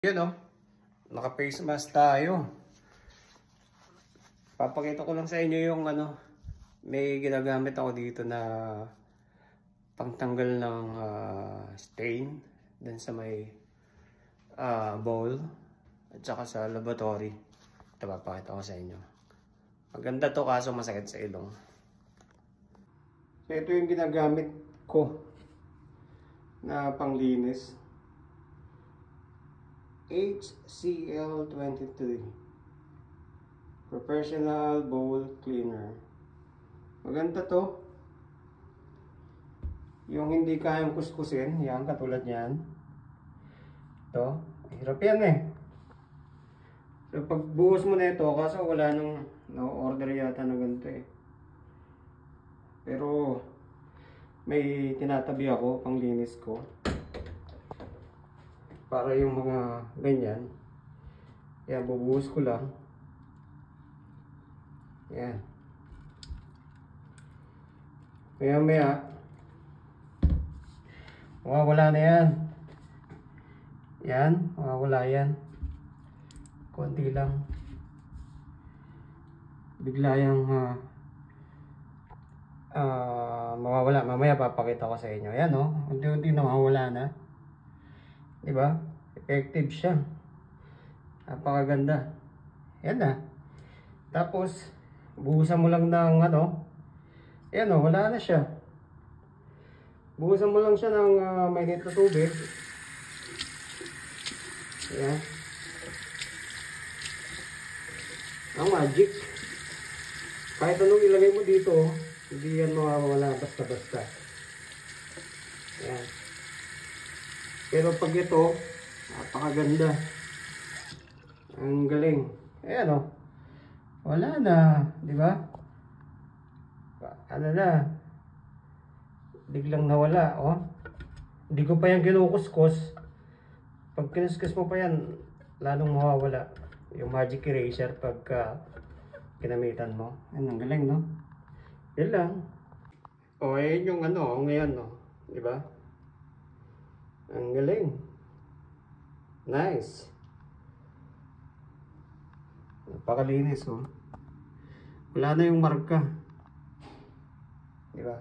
Yun o, naka-face mask tayo. Papakita ko lang sa inyo yung may ginagamit ako dito na pangtanggal ng stain dun sa may bowl at saka sa laboratory. Ito, papakita ko sa inyo. Maganda to kaso masakit sa ilong. So ito yung ginagamit ko na panglinis. HCL23 Professional Bowl Cleaner. Maganda to. Yung hindi kayang kuskusin, yan, katulad yan. Ito, hirap yan eh. So pagbuhos mo na ito, kaso wala nung no-order yata na ganito eh. Pero may tinatabi ako pang linis ko. Para yung mga ganyan. Yan, bubuhos ko lang. Yan. Maya mawawala na yan. Yan, mawawala yan. Konti lang. Bigla yung mawawala. Mamaya papakita ko sa inyo. Yan o, unti-unti na mawawala na. Diba? Effective siya. Napakaganda. Yan na. Tapos, buhusan mo lang ng yan o, wala na siya. Buhusan mo lang siya ng mainit na tubig. Yan. Ang magic. Kahit anong ilagay mo dito, hindi yan mawawala basta-basta. Yan. Pero pag ito, napakaganda. Ang galing. Ayan o. Wala na. Di ba? Ano na. Biglang nawala. O. Hindi ko pa yan kinukuskus. Pag kinuskus mo pa yan, lalong mawawala. Yung magic eraser pagka kinamitan mo. Ayan, ang galing, no? Yan lang. O, ayan yung ngayon, no? Di ba? Ang galing. Nice. Napakalinis, oh. Wala na yung marka. Diba?